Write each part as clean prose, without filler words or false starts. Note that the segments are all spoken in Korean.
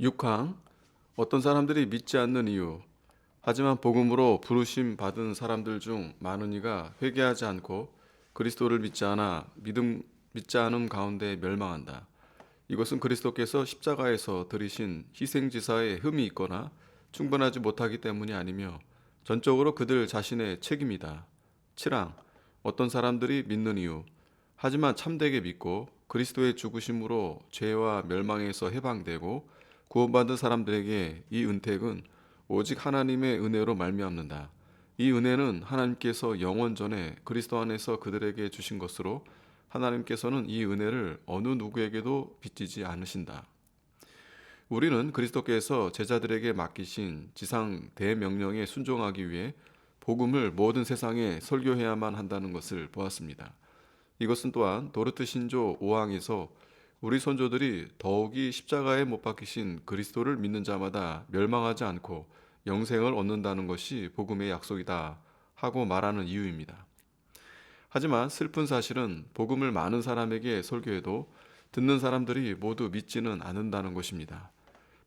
6항 어떤 사람들이 믿지 않는 이유. 하지만 복음으로 부르심 받은 사람들 중 많은 이가 회개하지 않고 그리스도를 믿지 않음 가운데 멸망한다. 이것은 그리스도께서 십자가에서 들이신 희생지사에 흠이 있거나 충분하지 못하기 때문이 아니며 전적으로 그들 자신의 책임이다. 7항 어떤 사람들이 믿는 이유. 하지만 참되게 믿고 그리스도의 죽으심으로 죄와 멸망에서 해방되고 구원받은 사람들에게 이 은택은 오직 하나님의 은혜로 말미암는다. 이 은혜는 하나님께서 영원 전에 그리스도 안에서 그들에게 주신 것으로 하나님께서는 이 은혜를 어느 누구에게도 빚지지 않으신다. 우리는 그리스도께서 제자들에게 맡기신 지상 대명령에 순종하기 위해 복음을 모든 세상에 설교해야만 한다는 것을 보았습니다. 이것은 또한 도르트 신조 5항에서 우리 선조들이 더욱이 십자가에 못 박히신 그리스도를 믿는 자마다 멸망하지 않고 영생을 얻는다는 것이 복음의 약속이다 하고 말하는 이유입니다. 하지만 슬픈 사실은 복음을 많은 사람에게 설교해도 듣는 사람들이 모두 믿지는 않는다는 것입니다.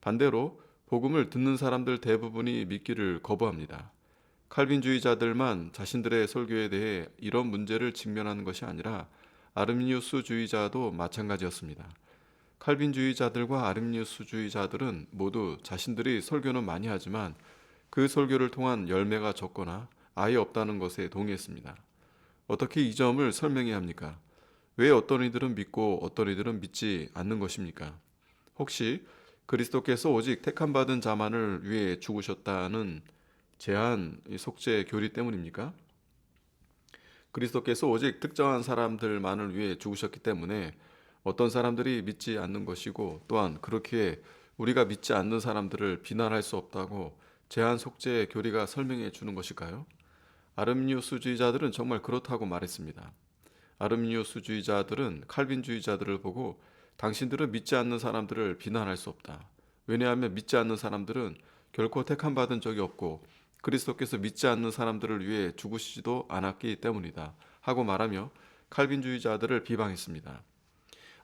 반대로 복음을 듣는 사람들 대부분이 믿기를 거부합니다. 칼빈주의자들만 자신들의 설교에 대해 이런 문제를 직면하는 것이 아니라 아르미니우스주의자도 마찬가지였습니다. 칼빈주의자들과 아르미니우스주의자들은 모두 자신들이 설교는 많이 하지만 그 설교를 통한 열매가 적거나 아예 없다는 것에 동의했습니다. 어떻게 이 점을 설명해야 합니까? 왜 어떤 이들은 믿고 어떤 이들은 믿지 않는 것입니까? 혹시 그리스도께서 오직 택함받은 자만을 위해 죽으셨다는 제한 속죄 교리 때문입니까? 그리스도께서 오직 특정한 사람들만을 위해 죽으셨기 때문에 어떤 사람들이 믿지 않는 것이고 또한 그렇기에 우리가 믿지 않는 사람들을 비난할 수 없다고 제한 속죄 교리가 설명해 주는 것일까요? 아르미니우스주의자들은 정말 그렇다고 말했습니다. 아르미니우스주의자들은 칼빈주의자들을 보고 당신들은 믿지 않는 사람들을 비난할 수 없다. 왜냐하면 믿지 않는 사람들은 결코 택함받은 적이 없고 그리스도께서 믿지 않는 사람들을 위해 죽으시지도 않았기 때문이다 하고 말하며 칼빈주의자들을 비방했습니다.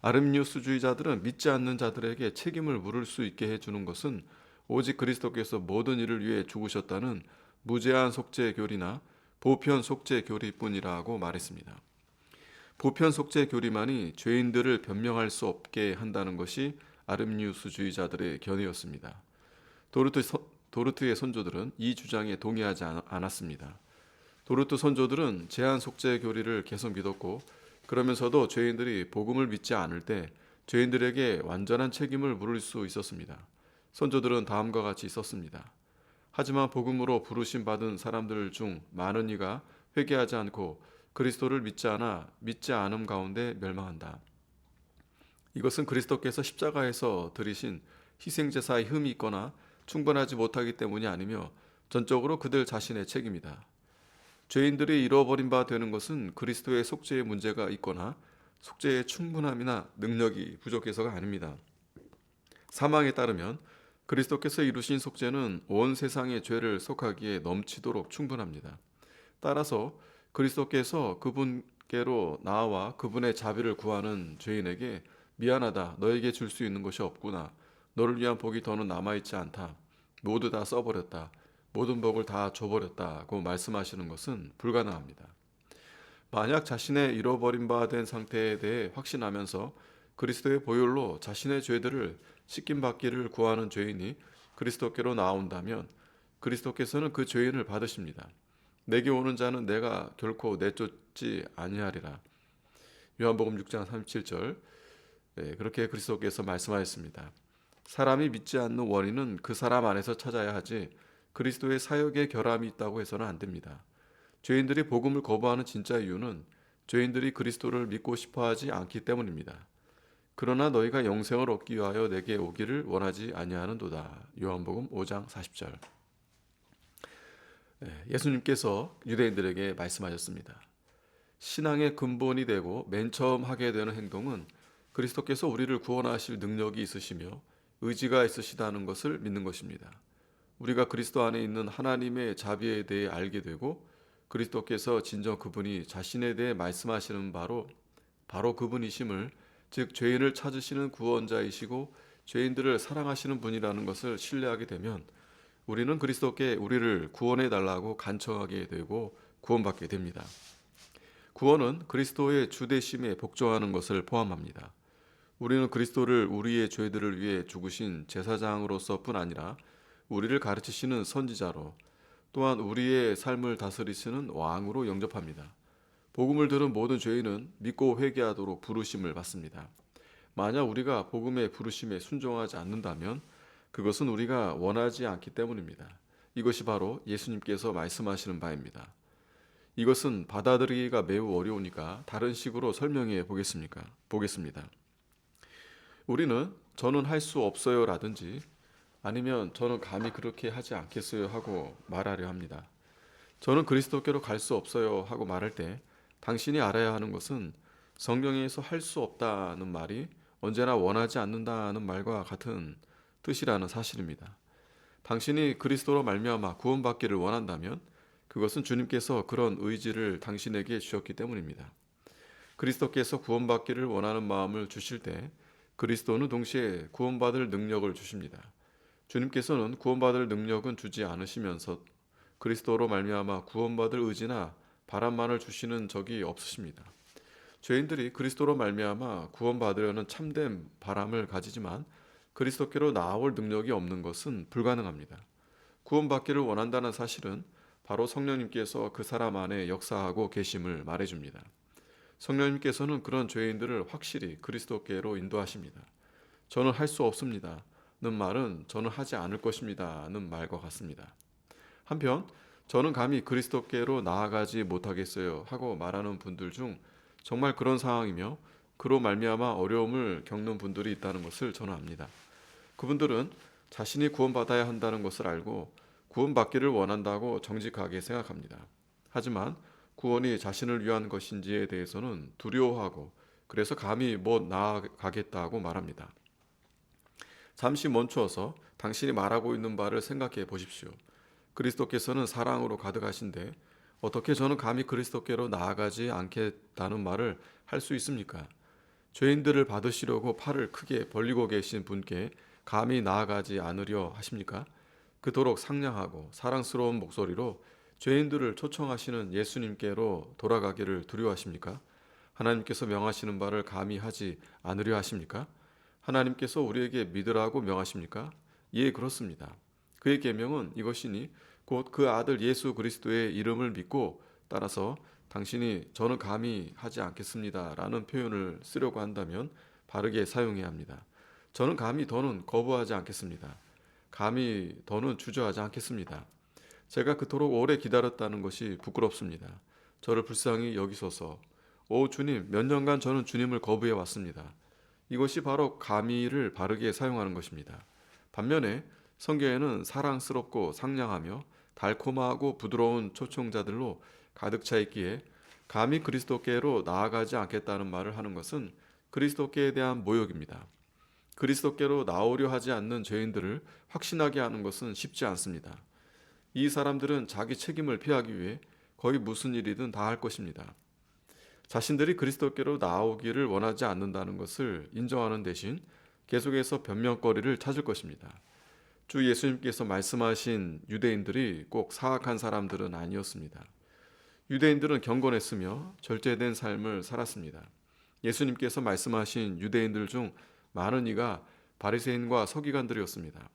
아르미니우스주의자들은 믿지 않는 자들에게 책임을 물을 수 있게 해주는 것은 오직 그리스도께서 모든 일을 위해 죽으셨다는 무제한 속죄 교리나 보편 속죄 교리뿐이라고 말했습니다. 보편 속죄 교리만이 죄인들을 변명할 수 없게 한다는 것이 아르미니우스주의자들의 견해였습니다. 도르트의 선조들은 이 주장에 동의하지 않았습니다. 도르트 선조들은 제한 속죄 교리를 계속 믿었고 그러면서도 죄인들이 복음을 믿지 않을 때 죄인들에게 완전한 책임을 물을 수 있었습니다. 선조들은 다음과 같이 썼습니다. 하지만 복음으로 부르심 받은 사람들 중 많은 이가 회개하지 않고 그리스도를 믿지 않음 가운데 멸망한다. 이것은 그리스도께서 십자가에서 들이신 희생제사의 흠이 있거나 충분하지 못하기 때문이 아니며 전적으로 그들 자신의 책임이다. 죄인들이 잃어버린 바 되는 것은 그리스도의 속죄의 문제가 있거나 속죄의 충분함이나 능력이 부족해서가 아닙니다. 사망에 따르면 그리스도께서 이루신 속죄는 온 세상의 죄를 속하기에 넘치도록 충분합니다. 따라서 그리스도께서 그분께로 나아와 그분의 자비를 구하는 죄인에게 미안하다, 너에게 줄 수 있는 것이 없구나, 너를 위한 복이 더는 남아있지 않다, 모두 다 써버렸다, 모든 복을 다 줘버렸다고 말씀하시는 것은 불가능합니다. 만약 자신의 잃어버린 바 된 상태에 대해 확신하면서 그리스도의 보혈로 자신의 죄들을 씻김받기를 구하는 죄인이 그리스도께로 나온다면 그리스도께서는 그 죄인을 받으십니다. 내게 오는 자는 내가 결코 내쫓지 아니하리라. 요한복음 6장 37절. 그렇게 그리스도께서 말씀하셨습니다. 사람이 믿지 않는 원인은 그 사람 안에서 찾아야 하지 그리스도의 사역에 결함이 있다고 해서는 안 됩니다. 죄인들이 복음을 거부하는 진짜 이유는 죄인들이 그리스도를 믿고 싶어하지 않기 때문입니다. 그러나 너희가 영생을 얻기 위하여 내게 오기를 원하지 아니하는도다. 요한복음 5장 40절. 예수님께서 유대인들에게 말씀하셨습니다. 신앙의 근본이 되고 맨 처음 하게 되는 행동은 그리스도께서 우리를 구원하실 능력이 있으시며 의지가 있으시다는 것을 믿는 것입니다. 우리가 그리스도 안에 있는 하나님의 자비에 대해 알게 되고 그리스도께서 진정 그분이 자신에 대해 말씀하시는 바로 그분이심을, 즉 죄인을 찾으시는 구원자이시고 죄인들을 사랑하시는 분이라는 것을 신뢰하게 되면 우리는 그리스도께 우리를 구원해 달라고 간청하게 되고 구원받게 됩니다. 구원은 그리스도의 주되심에 복종하는 것을 포함합니다. 우리는 그리스도를 우리의 죄들을 위해 죽으신 제사장으로서뿐 아니라 우리를 가르치시는 선지자로, 또한 우리의 삶을 다스리시는 왕으로 영접합니다. 복음을 들은 모든 죄인은 믿고 회개하도록 부르심을 받습니다. 만약 우리가 복음의 부르심에 순종하지 않는다면 그것은 우리가 원하지 않기 때문입니다. 이것이 바로 예수님께서 말씀하시는 바입니다. 이것은 받아들이기가 매우 어려우니까 다른 식으로 설명해 보겠습니다. 우리는 저는 할 수 없어요 라든지 아니면 저는 감히 그렇게 하지 않겠어요 하고 말하려 합니다. 저는 그리스도께로 갈 수 없어요 하고 말할 때 당신이 알아야 하는 것은 성경에서 할 수 없다는 말이 언제나 원하지 않는다는 말과 같은 뜻이라는 사실입니다. 당신이 그리스도로 말미암아 구원받기를 원한다면 그것은 주님께서 그런 의지를 당신에게 주셨기 때문입니다. 그리스도께서 구원받기를 원하는 마음을 주실 때 그리스도는 동시에 구원받을 능력을 주십니다. 주님께서는 구원받을 능력은 주지 않으시면서 그리스도로 말미암아 구원받을 의지나 바람만을 주시는 적이 없으십니다. 죄인들이 그리스도로 말미암아 구원받으려는 참된 바람을 가지지만 그리스도께로 나아올 능력이 없는 것은 불가능합니다. 구원받기를 원한다는 사실은 바로 성령님께서 그 사람 안에 역사하고 계심을 말해줍니다. 성령님께서는 그런 죄인들을 확실히 그리스도께로 인도하십니다. 저는 할 수 없습니다 는 말은 저는 하지 않을 것입니다 는 말과 같습니다. 한편 저는 감히 그리스도께로 나아가지 못하겠어요 하고 말하는 분들 중 정말 그런 상황이며 그로 말미암아 어려움을 겪는 분들이 있다는 것을 저는 압니다. 그분들은 자신이 구원받아야 한다는 것을 알고 구원받기를 원한다고 정직하게 생각합니다. 하지만 구원이 자신을 위한 것인지에 대해서는 두려워하고 그래서 감히 못 나아가겠다고 말합니다. 잠시 멈추어서 당신이 말하고 있는 바를 생각해 보십시오. 그리스도께서는 사랑으로 가득하신데 어떻게 저는 감히 그리스도께로 나아가지 않겠다는 말을 할 수 있습니까? 죄인들을 받으시려고 팔을 크게 벌리고 계신 분께 감히 나아가지 않으려 하십니까? 그토록 상냥하고 사랑스러운 목소리로 죄인들을 초청하시는 예수님께로 돌아가기를 두려워하십니까? 하나님께서 명하시는 바를 감히 하지 않으려 하십니까? 하나님께서 우리에게 믿으라고 명하십니까? 예, 그렇습니다. 그의 계명은 이것이니 곧 그 아들 예수 그리스도의 이름을 믿고 따라서 당신이 저는 감히 하지 않겠습니다 라는 표현을 쓰려고 한다면 바르게 사용해야 합니다. 저는 감히 더는 거부하지 않겠습니다. 감히 더는 주저하지 않겠습니다. 제가 그토록 오래 기다렸다는 것이 부끄럽습니다. 저를 불쌍히 여기소서. 오 주님, 몇 년간 저는 주님을 거부해 왔습니다. 이것이 바로 감히를 바르게 사용하는 것입니다. 반면에 성경에는 사랑스럽고 상냥하며 달콤하고 부드러운 초청자들로 가득 차 있기에 감히 그리스도께로 나아가지 않겠다는 말을 하는 것은 그리스도께에 대한 모욕입니다. 그리스도께로 나오려 하지 않는 죄인들을 확신하게 하는 것은 쉽지 않습니다. 이 사람들은 자기 책임을 피하기 위해 거의 무슨 일이든 다 할 것입니다. 자신들이 그리스도께로 나오기를 원하지 않는다는 것을 인정하는 대신 계속해서 변명거리를 찾을 것입니다. 주 예수님께서 말씀하신 유대인들이 꼭 사악한 사람들은 아니었습니다. 유대인들은 경건했으며 절제된 삶을 살았습니다. 예수님께서 말씀하신 유대인들 중 많은 이가 바리새인과 서기관들이었습니다.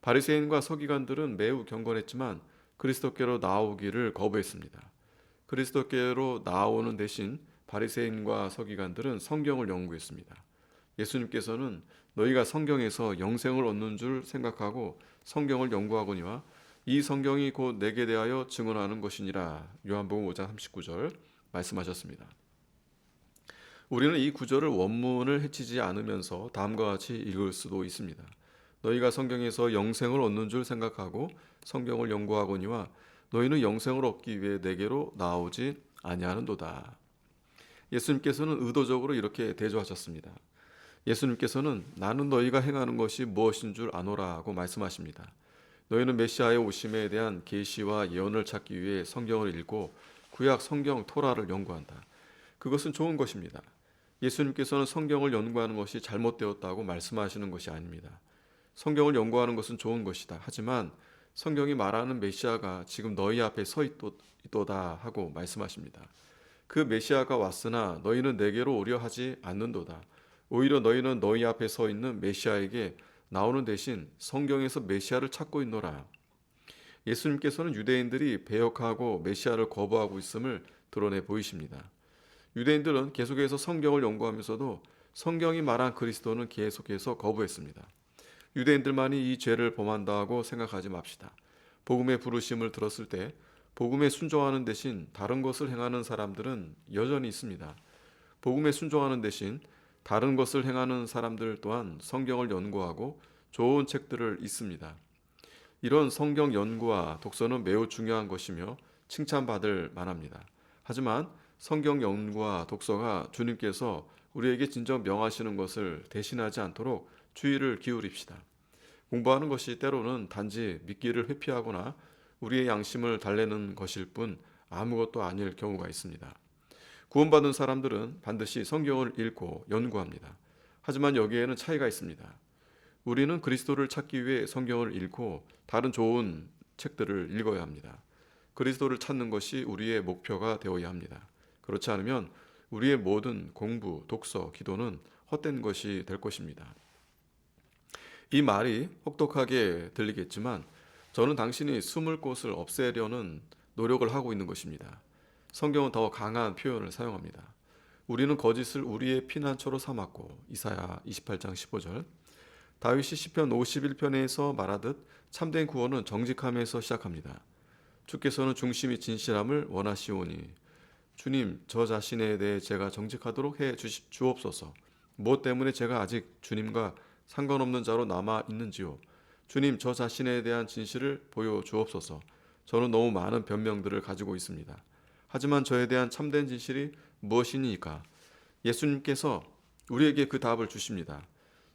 바리새인과 서기관들은 매우 경건했지만 그리스도께로 나오기를 거부했습니다. 그리스도께로 나오는 대신 바리새인과 서기관들은 성경을 연구했습니다. 예수님께서는 너희가 성경에서 영생을 얻는 줄 생각하고 성경을 연구하거니와 이 성경이 곧 내게 대하여 증언하는 것이니라. 요한복음 5장 39절 말씀하셨습니다. 우리는 이 구절을 원문을 해치지 않으면서 다음과 같이 읽을 수도 있습니다. 너희가 성경에서 영생을 얻는 줄 생각하고 성경을 연구하거니와 너희는 영생을 얻기 위해 내게로 나오지 아니하는도다. 예수님께서는 의도적으로 이렇게 대조하셨습니다. 예수님께서는 나는 너희가 행하는 것이 무엇인 줄 아노라고 말씀하십니다. 너희는 메시아의 오심에 대한 계시와 예언을 찾기 위해 성경을 읽고 구약 성경 토라를 연구한다. 그것은 좋은 것입니다. 예수님께서는 성경을 연구하는 것이 잘못되었다고 말씀하시는 것이 아닙니다. 성경을 연구하는 것은 좋은 것이다. 하지만 성경이 말하는 메시아가 지금 너희 앞에 서 있도다 하고 말씀하십니다. 그 메시아가 왔으나 너희는 내게로 오려 하지 않는도다. 오히려 너희는 너희 앞에 서 있는 메시아에게 나오는 대신 성경에서 메시아를 찾고 있노라. 예수님께서는 유대인들이 배역하고 메시아를 거부하고 있음을 드러내 보이십니다. 유대인들은 계속해서 성경을 연구하면서도 성경이 말한 그리스도는 계속해서 거부했습니다. 유대인들만이 이 죄를 범한다고 생각하지 맙시다. 복음의 부르심을 들었을 때 복음에 순종하는 대신 다른 것을 행하는 사람들은 여전히 있습니다. 복음에 순종하는 대신 다른 것을 행하는 사람들 또한 성경을 연구하고 좋은 책들을 읽습니다. 이런 성경 연구와 독서는 매우 중요한 것이며 칭찬받을 만합니다. 하지만 성경 연구와 독서가 주님께서 우리에게 진정 명하시는 것을 대신하지 않도록 주의를 기울입시다. 공부하는 것이 때로는 단지 믿기를 회피하거나 우리의 양심을 달래는 것일 뿐 아무것도 아닐 경우가 있습니다. 구원받은 사람들은 반드시 성경을 읽고 연구합니다. 하지만 여기에는 차이가 있습니다. 우리는 그리스도를 찾기 위해 성경을 읽고 다른 좋은 책들을 읽어야 합니다. 그리스도를 찾는 것이 우리의 목표가 되어야 합니다. 그렇지 않으면 우리의 모든 공부, 독서, 기도는 헛된 것이 될 것입니다. 이 말이 혹독하게 들리겠지만 저는 당신이 숨을 곳을 없애려는 노력을 하고 있는 것입니다. 성경은 더 강한 표현을 사용합니다. 우리는 거짓을 우리의 피난처로 삼았고 이사야 28장 15절 다윗이 시편 51편에서 말하듯 참된 구원은 정직함에서 시작합니다. 주께서는 중심이 진실함을 원하시오니 주님 저 자신에 대해 제가 정직하도록 해 주옵소서. 무엇 때문에 제가 아직 주님과 상관없는 자로 남아 있는지요. 주님 저 자신에 대한 진실을 보여주옵소서. 저는 너무 많은 변명들을 가지고 있습니다. 하지만 저에 대한 참된 진실이 무엇이니까? 예수님께서 우리에게 그 답을 주십니다.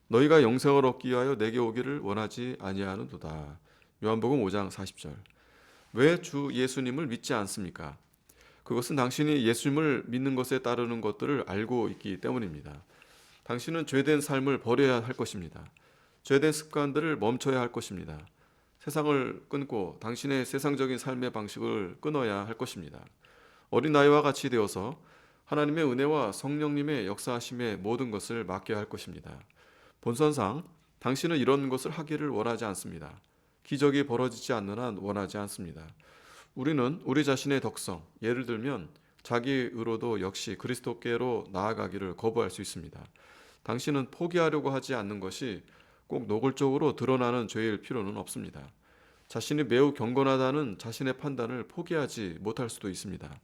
너희가 영생을 얻기 위하여 내게 오기를 원하지 아니하는도다. 요한복음 5장 40절. 왜 주 예수님을 믿지 않습니까? 그것은 당신이 예수님을 믿는 것에 따르는 것들을 알고 있기 때문입니다. 당신은 죄된 삶을 버려야 할 것입니다. 죄된 습관들을 멈춰야 할 것입니다. 세상을 끊고 당신의 세상적인 삶의 방식을 끊어야 할 것입니다. 어린아이와 같이 되어서 하나님의 은혜와 성령님의 역사하심의 모든 것을 맡겨야 할 것입니다. 본선상 당신은 이런 것을 하기를 원하지 않습니다. 기적이 벌어지지 않는 한 원하지 않습니다. 우리는 우리 자신의 덕성, 예를 들면 자기 의로도 역시 그리스도께로 나아가기를 거부할 수 있습니다. 당신은 포기하려고 하지 않는 것이 꼭 노골적으로 드러나는 죄일 필요는 없습니다. 자신이 매우 경건하다는 자신의 판단을 포기하지 못할 수도 있습니다.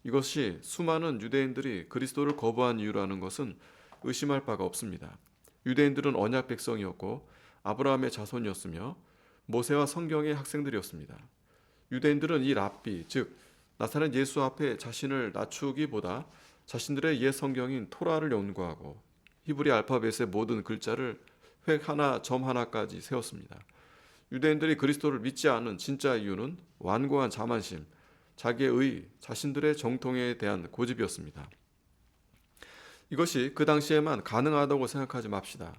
이것이 수많은 유대인들이 그리스도를 거부한 이유라는 것은 의심할 바가 없습니다. 유대인들은 언약 백성이었고 아브라함의 자손이었으며 모세와 성경의 학생들이었습니다. 유대인들은 이 랍비, 즉 나사렛 예수 앞에 자신을 낮추기보다 자신들의 옛 성경인 토라를 연구하고 히브리 알파벳의 모든 글자를 획 하나 점 하나까지 세웠습니다. 유대인들이 그리스도를 믿지 않은 진짜 이유는 완고한 자만심, 자기의 의, 자신들의 정통에 대한 고집이었습니다. 이것이 그 당시에만 가능하다고 생각하지 맙시다.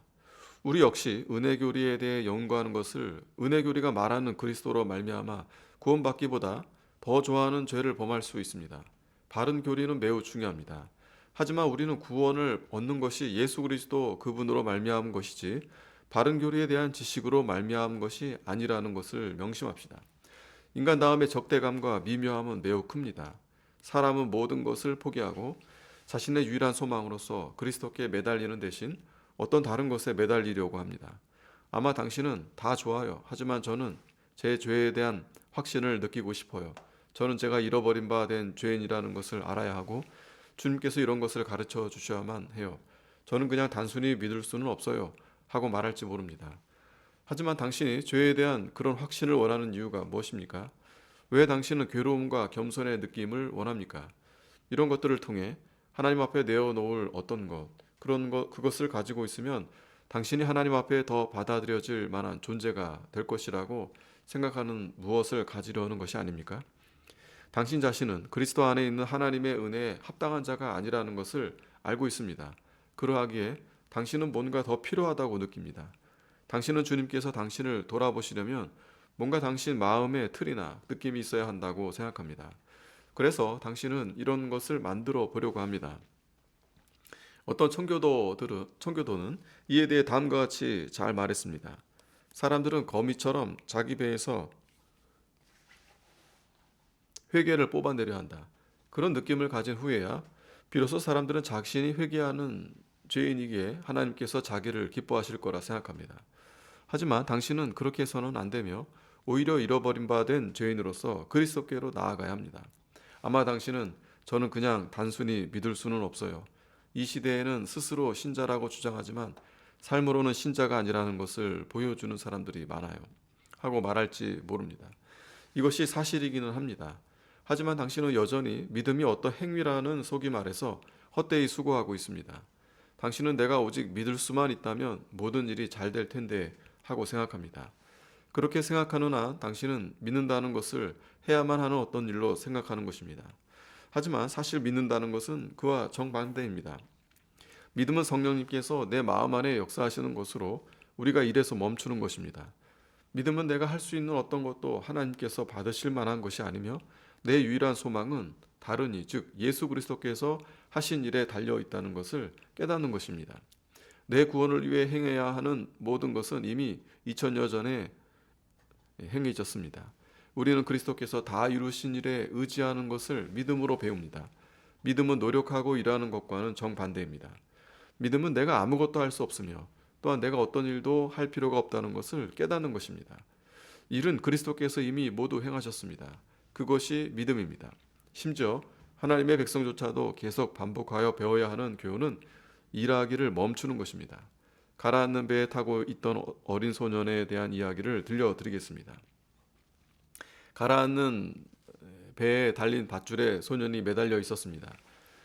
우리 역시 은혜교리에 대해 연구하는 것을 은혜교리가 말하는 그리스도로 말미암아 구원받기보다 더 좋아하는 죄를 범할 수 있습니다. 바른 교리는 매우 중요합니다. 하지만 우리는 구원을 얻는 것이 예수 그리스도 그분으로 말미암은 것이지 바른 교리에 대한 지식으로 말미암은 것이 아니라는 것을 명심합시다. 인간 다음에 적대감과 미묘함은 매우 큽니다. 사람은 모든 것을 포기하고 자신의 유일한 소망으로서 그리스도께 매달리는 대신 어떤 다른 것에 매달리려고 합니다. 아마 당신은 다 좋아요. 하지만 저는 제 죄에 대한 확신을 느끼고 싶어요. 저는 제가 잃어버린 바 된 죄인이라는 것을 알아야 하고 주님께서 이런 것을 가르쳐 주셔야만 해요. 저는 그냥 단순히 믿을 수는 없어요 하고 말할지 모릅니다. 하지만 당신이 죄에 대한 그런 확신을 원하는 이유가 무엇입니까? 왜 당신은 괴로움과 겸손의 느낌을 원합니까? 이런 것들을 통해 하나님 앞에 내어놓을 어떤 것, 그것을 가지고 있으면 당신이 하나님 앞에 더 받아들여질 만한 존재가 될 것이라고 생각하는 무엇을 가지려는 것이 아닙니까? 당신 자신은 그리스도 안에 있는 하나님의 은혜에 합당한 자가 아니라는 것을 알고 있습니다. 그러하기에 당신은 뭔가 더 필요하다고 느낍니다. 당신은 주님께서 당신을 돌아보시려면 뭔가 당신 마음의 틀이나 느낌이 있어야 한다고 생각합니다. 그래서 당신은 이런 것을 만들어 보려고 합니다. 어떤 청교도는 이에 대해 다음과 같이 잘 말했습니다. 사람들은 거미처럼 자기 배에서 회개를 뽑아내려 한다. 그런 느낌을 가진 후에야 비로소 사람들은 자신이 회개하는 죄인이기에 하나님께서 자기를 기뻐하실 거라 생각합니다. 하지만 당신은 그렇게 해서는 안 되며 오히려 잃어버린 바 된 죄인으로서 그리스도께로 나아가야 합니다. 아마 당신은 저는 그냥 단순히 믿을 수는 없어요. 이 시대에는 스스로 신자라고 주장하지만 삶으로는 신자가 아니라는 것을 보여주는 사람들이 많아요. 하고 말할지 모릅니다. 이것이 사실이기는 합니다. 하지만 당신은 여전히 믿음이 어떤 행위라는 속임 아래서 헛되이 수고하고 있습니다. 당신은 내가 오직 믿을 수만 있다면 모든 일이 잘 될 텐데 하고 생각합니다. 그렇게 생각하는 한 당신은 믿는다는 것을 해야만 하는 어떤 일로 생각하는 것입니다. 하지만 사실 믿는다는 것은 그와 정반대입니다. 믿음은 성령님께서 내 마음 안에 역사하시는 것으로 우리가 일에서 멈추는 것입니다. 믿음은 내가 할 수 있는 어떤 것도 하나님께서 받으실 만한 것이 아니며 내 유일한 소망은 다른 이, 즉 예수 그리스도께서 하신 일에 달려 있다는 것을 깨닫는 것입니다. 내 구원을 위해 행해야 하는 모든 것은 이미 2000여 전에 행해졌습니다. 우리는 그리스도께서 다 이루신 일에 의지하는 것을 믿음으로 배웁니다. 믿음은 노력하고 일하는 것과는 정반대입니다. 믿음은 내가 아무것도 할 수 없으며 또한 내가 어떤 일도 할 필요가 없다는 것을 깨닫는 것입니다. 일은 그리스도께서 이미 모두 행하셨습니다. 그것이 믿음입니다. 심지어 하나님의 백성조차도 계속 반복하여 배워야 하는 교훈은 일하기를 멈추는 것입니다. 가라앉는 배에 타고 있던 어린 소년에 대한 이야기를 들려드리겠습니다. 가라앉는 배에 달린 밧줄에 소년이 매달려 있었습니다.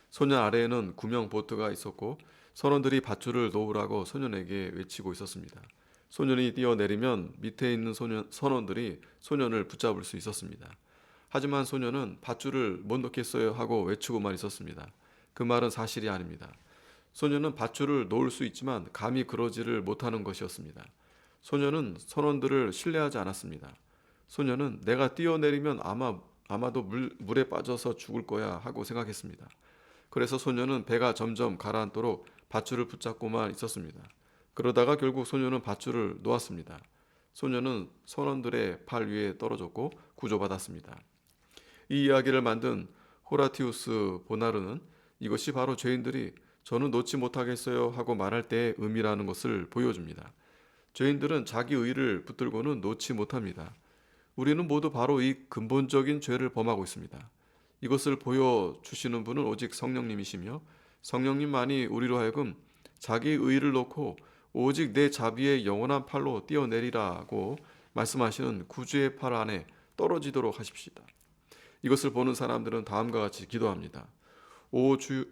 소년 아래에는 구명 보트가 있었고 선원들이 밧줄을 놓으라고 소년에게 외치고 있었습니다. 소년이 뛰어내리면 밑에 있는 선원들이 소년을 붙잡을 수 있었습니다. 하지만 소년은 밧줄을 못 놓겠어요 하고 외치고만 있었습니다. 그 말은 사실이 아닙니다. 소년은 밧줄을 놓을 수 있지만 감히 그러지를 못하는 것이었습니다. 소년은 선원들을 신뢰하지 않았습니다. 소년은 내가 뛰어내리면 아마도 물에 빠져서 죽을 거야 하고 생각했습니다. 그래서 소년은 배가 점점 가라앉도록 밧줄을 붙잡고만 있었습니다. 그러다가 결국 소년은 밧줄을 놓았습니다. 소년은 선원들의 팔 위에 떨어졌고 구조받았습니다. 이 이야기를 만든 호라티우스 보나르는 이것이 바로 죄인들이 저는 놓지 못하겠어요 하고 말할 때의 의미라는 것을 보여줍니다. 죄인들은 자기 의를 붙들고는 놓지 못합니다. 우리는 모두 바로 이 근본적인 죄를 범하고 있습니다. 이것을 보여주시는 분은 오직 성령님이시며 성령님만이 우리로 하여금 자기 의를 놓고 오직 내 자비의 영원한 팔로 뛰어내리라고 말씀하시는 구주의 팔 안에 떨어지도록 하십시다. 이것을 보는 사람들은 다음과 같이 기도합니다. 오 주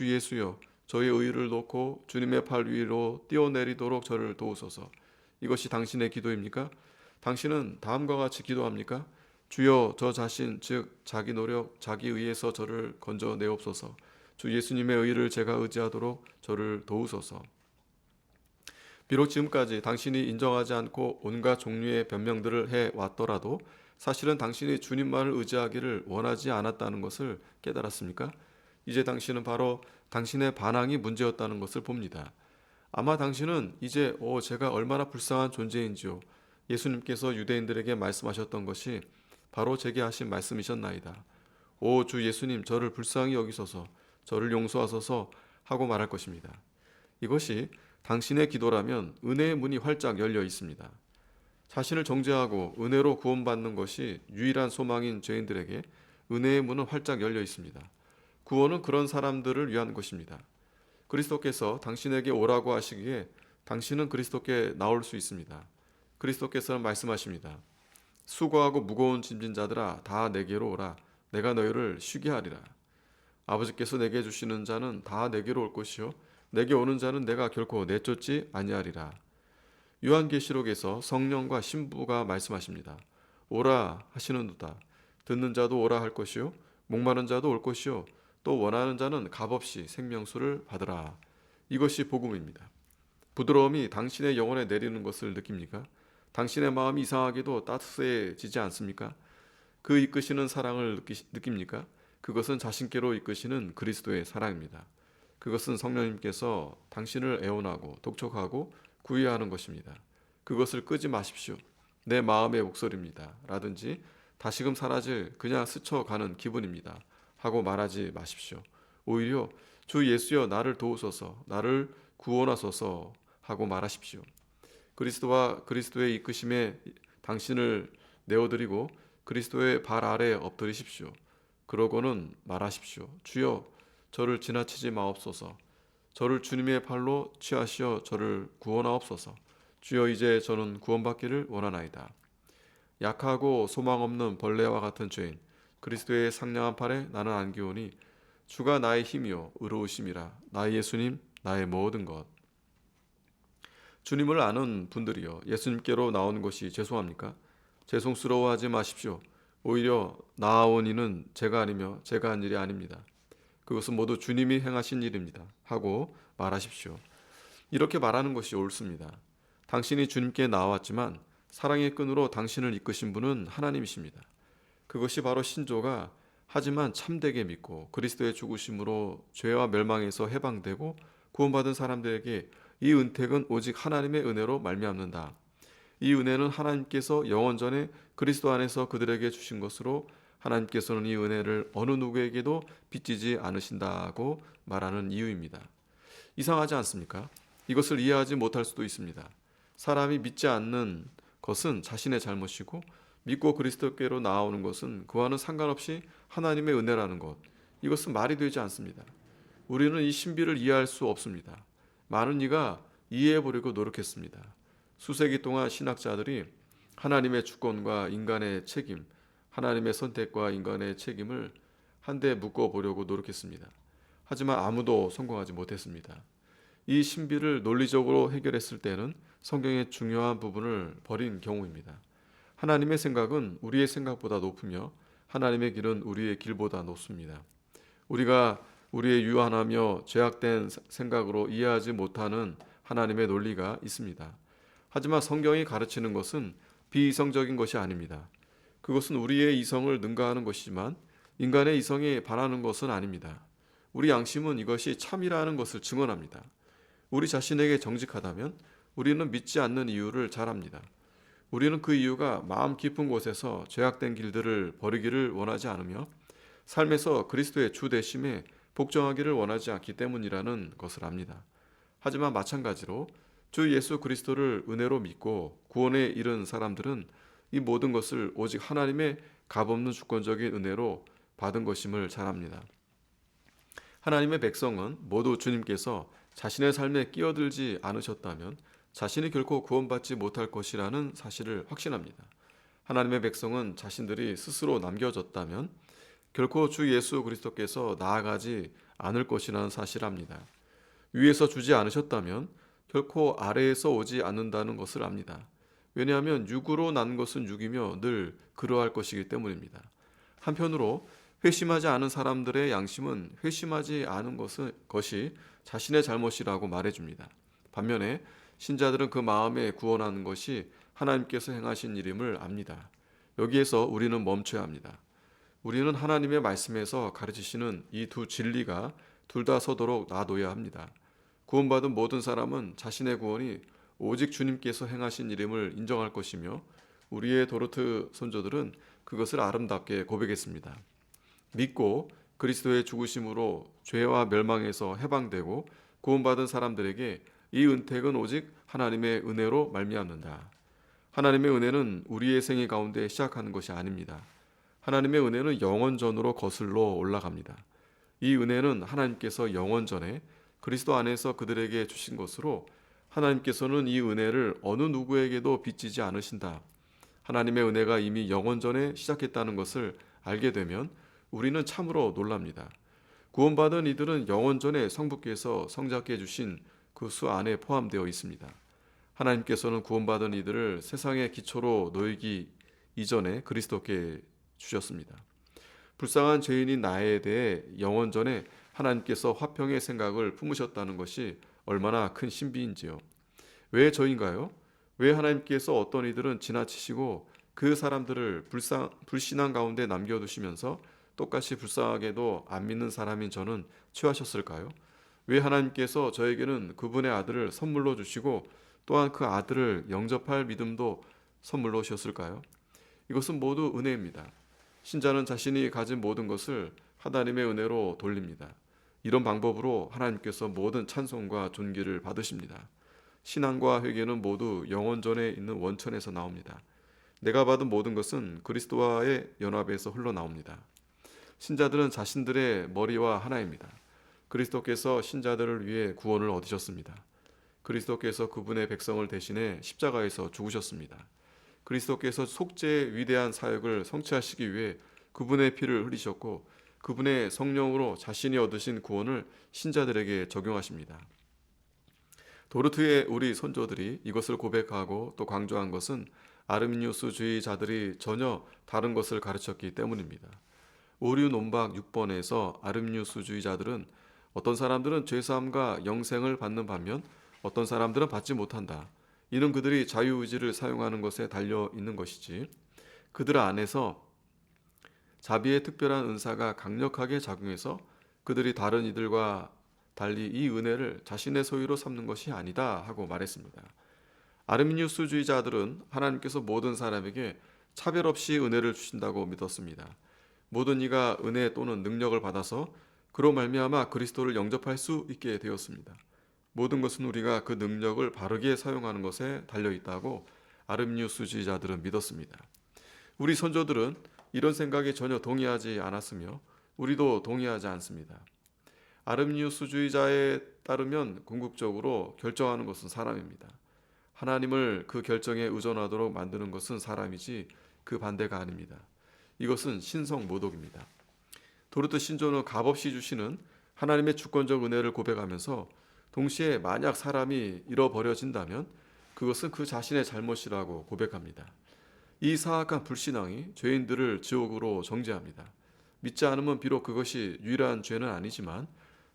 예수여, 저의 의를 놓고 주님의 팔 위로 뛰어내리도록 저를 도우소서. 이것이 당신의 기도입니까? 당신은 다음과 같이 기도합니까? 주여, 저 자신 즉 자기 노력, 자기 의에서 저를 건져내옵소서. 주 예수님의 의를 제가 의지하도록 저를 도우소서. 비록 지금까지 당신이 인정하지 않고 온갖 종류의 변명들을 해왔더라도 사실은 당신이 주님만을 의지하기를 원하지 않았다는 것을 깨달았습니까? 이제 당신은 바로 당신의 반항이 문제였다는 것을 봅니다. 아마 당신은 이제 제가 얼마나 불쌍한 존재인지요. 예수님께서 유대인들에게 말씀하셨던 것이 바로 제게 하신 말씀이셨나이다. 오 주 예수님, 저를 불쌍히 여기소서, 저를 용서하소서 하고 말할 것입니다. 이것이 당신의 기도라면 은혜의 문이 활짝 열려 있습니다. 자신을 정죄하고 은혜로 구원받는 것이 유일한 소망인 죄인들에게 은혜의 문은 활짝 열려 있습니다. 구원은 그런 사람들을 위한 것입니다. 그리스도께서 당신에게 오라고 하시기에 당신은 그리스도께 나올 수 있습니다. 그리스도께서는 말씀하십니다. 수고하고 무거운 짐진 자들아 다 내게로 오라. 내가 너희를 쉬게 하리라. 아버지께서 내게 주시는 자는 다 내게로 올 것이요 내게 오는 자는 내가 결코 내쫓지 아니하리라. 요한계시록에서 성령과 신부가 말씀하십니다. 오라 하시는도다. 듣는 자도 오라 할 것이요 목마른 자도 올 것이요 또 원하는 자는 값없이 생명수를 받으라. 이것이 복음입니다. 부드러움이 당신의 영혼에 내리는 것을 느낍니까? 당신의 마음이 이상하게도 따뜻해지지 않습니까? 그 이끄시는 사랑을 느낍니까? 그것은 자신께로 이끄시는 그리스도의 사랑입니다. 그것은 성령님께서 당신을 애원하고 독촉하고 구애하는 것입니다. 그것을 끄지 마십시오. 내 마음의 목소리입니다. 라든지 다시금 사라질 그냥 스쳐가는 기분입니다. 하고 말하지 마십시오. 오히려 주 예수여 나를 도우소서, 나를 구원하소서 하고 말하십시오. 그리스도와 그리스도의 이끄심에 당신을 내어드리고 그리스도의 발 아래 엎드리십시오. 그러고는 말하십시오. 주여 저를 지나치지 마옵소서. 저를 주님의 팔로 취하시어 저를 구원하옵소서. 주여 이제 저는 구원받기를 원하나이다. 약하고 소망 없는 벌레와 같은 죄인 그리스도의 상냥한 팔에 나는 안기오니 주가 나의 힘이요 의로우심이라. 나의 예수님 나의 모든 것. 주님을 아는 분들이요 예수님께로 나오는 것이 죄송합니까? 죄송스러워하지 마십시오. 오히려 나아온 이는 제가 아니며 제가 한 일이 아닙니다. 그것은 모두 주님이 행하신 일입니다. 하고 말하십시오. 이렇게 말하는 것이 옳습니다. 당신이 주님께 나왔지만 사랑의 끈으로 당신을 이끄신 분은 하나님이십니다. 그것이 바로 신조가 하지만 참되게 믿고 그리스도의 죽으심으로 죄와 멸망에서 해방되고 구원받은 사람들에게 이 은택은 오직 하나님의 은혜로 말미암는다. 이 은혜는 하나님께서 영원전에 그리스도 안에서 그들에게 주신 것으로 하나님께서는 이 은혜를 어느 누구에게도 빚지지 않으신다고 말하는 이유입니다. 이상하지 않습니까? 이것을 이해하지 못할 수도 있습니다. 사람이 믿지 않는 것은 자신의 잘못이고 믿고 그리스도께로 나아오는 것은 그와는 상관없이 하나님의 은혜라는 것. 이것은 말이 되지 않습니다. 우리는 이 신비를 이해할 수 없습니다. 많은 이가 이해해 보려고 노력했습니다. 수세기 동안 신학자들이 하나님의 주권과 인간의 책임, 하나님의 선택과 인간의 책임을 한데 묶어 보려고 노력했습니다. 하지만 아무도 성공하지 못했습니다. 이 신비를 논리적으로 해결했을 때는 성경의 중요한 부분을 버린 경우입니다. 하나님의 생각은 우리의 생각보다 높으며 하나님의 길은 우리의 길보다 높습니다. 우리가 우리의 유한하며 죄악된 생각으로 이해하지 못하는 하나님의 논리가 있습니다. 하지만 성경이 가르치는 것은 비이성적인 것이 아닙니다. 그것은 우리의 이성을 능가하는 것이지만 인간의 이성에 반하는 것은 아닙니다. 우리 양심은 이것이 참이라는 것을 증언합니다. 우리 자신에게 정직하다면 우리는 믿지 않는 이유를 잘 압니다. 우리는 그 이유가 마음 깊은 곳에서 죄악된 길들을 버리기를 원하지 않으며 삶에서 그리스도의 주 되심에 복종하기를 원하지 않기 때문이라는 것을 압니다. 하지만 마찬가지로 주 예수 그리스도를 은혜로 믿고 구원에 이른 사람들은 이 모든 것을 오직 하나님의 값없는 주권적인 은혜로 받은 것임을 잘 압니다. 하나님의 백성은 모두 주님께서 자신의 삶에 끼어들지 않으셨다면 자신이 결코 구원받지 못할 것이라는 사실을 확신합니다. 하나님의 백성은 자신들이 스스로 남겨졌다면 결코 주 예수 그리스도께서 나아가지 않을 것이라는 사실을 압니다. 위에서 주지 않으셨다면 결코 아래에서 오지 않는다는 것을 압니다. 왜냐하면 육으로 난 것은 육이며 늘 그러할 것이기 때문입니다. 한편으로 회심하지 않은 사람들의 양심은 회심하지 않은 것이 자신의 잘못이라고 말해줍니다. 반면에 신자들은 그 마음에 구원하는 것이 하나님께서 행하신 일임을 압니다. 여기에서 우리는 멈춰야 합니다. 우리는 하나님의 말씀에서 가르치시는 이 두 진리가 둘 다 서도록 놔둬야 합니다. 구원받은 모든 사람은 자신의 구원이 오직 주님께서 행하신 일임을 인정할 것이며 우리의 도르트 선조들은 그것을 아름답게 고백했습니다. 믿고 그리스도의 죽으심으로 죄와 멸망에서 해방되고 구원받은 사람들에게 이 은택은 오직 하나님의 은혜로 말미암는다. 하나님의 은혜는 우리의 생애 가운데 시작하는 것이 아닙니다. 하나님의 은혜는 영원전으로 거슬러 올라갑니다. 이 은혜는 하나님께서 영원전에 그리스도 안에서 그들에게 주신 것으로 하나님께서는 이 은혜를 어느 누구에게도 빚지지 않으신다. 하나님의 은혜가 이미 영원전에 시작했다는 것을 알게 되면 우리는 참으로 놀랍니다. 구원받은 이들은 영원전에 성부께서 성자께 주신 그 수 안에 포함되어 있습니다. 하나님께서는 구원받은 이들을 세상의 기초로 놓이기 이전에 그리스도께 주셨습니다. 불쌍한 죄인인 나에 대해 영원 전에 하나님께서 화평의 생각을 품으셨다는 것이 얼마나 큰 신비인지요. 왜 저인가요? 왜 하나님께서 어떤 이들은 지나치시고 그 사람들을 불신앙 가운데 남겨두시면서 똑같이 불쌍하게도 안 믿는 사람인 저는 취하셨을까요? 왜 하나님께서 저에게는 그분의 아들을 선물로 주시고 또한 그 아들을 영접할 믿음도 선물로 주셨을까요? 이것은 모두 은혜입니다. 신자는 자신이 가진 모든 것을 하나님의 은혜로 돌립니다. 이런 방법으로 하나님께서 모든 찬송과 존귀를 받으십니다. 신앙과 회개는 모두 영원전에 있는 원천에서 나옵니다. 내가 받은 모든 것은 그리스도와의 연합에서 흘러나옵니다. 신자들은 자신들의 머리와 하나입니다. 그리스도께서 신자들을 위해 구원을 얻으셨습니다. 그리스도께서 그분의 백성을 대신해 십자가에서 죽으셨습니다. 그리스도께서 속죄의 위대한 사역을 성취하시기 위해 그분의 피를 흘리셨고 그분의 성령으로 자신이 얻으신 구원을 신자들에게 적용하십니다. 도르트의 우리 선조들이 이것을 고백하고 또 강조한 것은 아르미니우스주의자들이 전혀 다른 것을 가르쳤기 때문입니다. 오류 논박 6번에서 아르미니우스주의자들은 어떤 사람들은 죄사함과 영생을 받는 반면 어떤 사람들은 받지 못한다. 이는 그들이 자유의지를 사용하는 것에 달려 있는 것이지 그들 안에서 자비의 특별한 은사가 강력하게 작용해서 그들이 다른 이들과 달리 이 은혜를 자신의 소유로 삼는 것이 아니다 하고 말했습니다. 아르미니우스주의자들은 하나님께서 모든 사람에게 차별 없이 은혜를 주신다고 믿었습니다. 모든 이가 은혜 또는 능력을 받아서 그로 말미암아 그리스도를 영접할 수 있게 되었습니다. 모든 것은 우리가 그 능력을 바르게 사용하는 것에 달려 있다고 아르미니우스주의자들은 믿었습니다. 우리 선조들은 이런 생각에 전혀 동의하지 않았으며 우리도 동의하지 않습니다. 아르미니우스주의자에 따르면 궁극적으로 결정하는 것은 사람입니다. 하나님을 그 결정에 의존하도록 만드는 것은 사람이지 그 반대가 아닙니다. 이것은 신성 모독입니다. 도르트 신조는 값없이 주시는 하나님의 주권적 은혜를 고백하면서 동시에 만약 사람이 잃어버려진다면 그것은 그 자신의 잘못이라고 고백합니다. 이 사악한 불신앙이 죄인들을 지옥으로 정죄합니다. 믿지 않으면 비록 그것이 유일한 죄는 아니지만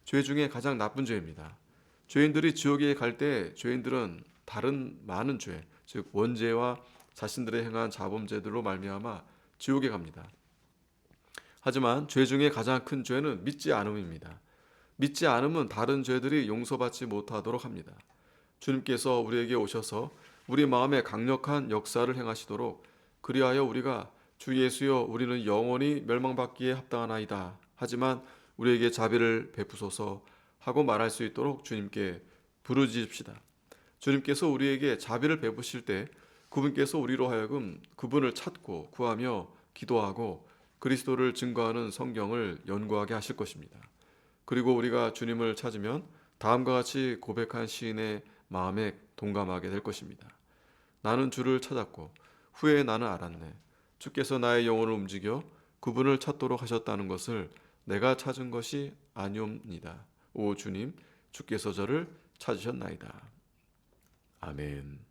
죄 중에 가장 나쁜 죄입니다. 죄인들이 지옥에 갈 때 죄인들은 다른 많은 죄, 즉 원죄와 자신들의 행한 자범죄들로 말미암아 지옥에 갑니다. 하지만 죄 중에 가장 큰 죄는 믿지 않음입니다. 믿지 않으면 다른 죄들이 용서받지 못하도록 합니다. 주님께서 우리에게 오셔서 우리 마음에 강력한 역사를 행하시도록 그리하여 우리가 주 예수여 우리는 영원히 멸망받기에 합당하나이다. 하지만 우리에게 자비를 베푸소서 하고 말할 수 있도록 주님께 부르짖읍시다. 주님께서 우리에게 자비를 베푸실 때 그분께서 우리로 하여금 그분을 찾고 구하며 기도하고 그리스도를 증거하는 성경을 연구하게 하실 것입니다. 그리고 우리가 주님을 찾으면 다음과 같이 고백한 시인의 마음에 동감하게 될 것입니다. 나는 주를 찾았고 후에 나는 알았네. 주께서 나의 영혼을 움직여 그분을 찾도록 하셨다는 것을 내가 찾은 것이 아니옵니다. 오 주님, 주께서 저를 찾으셨나이다. 아멘.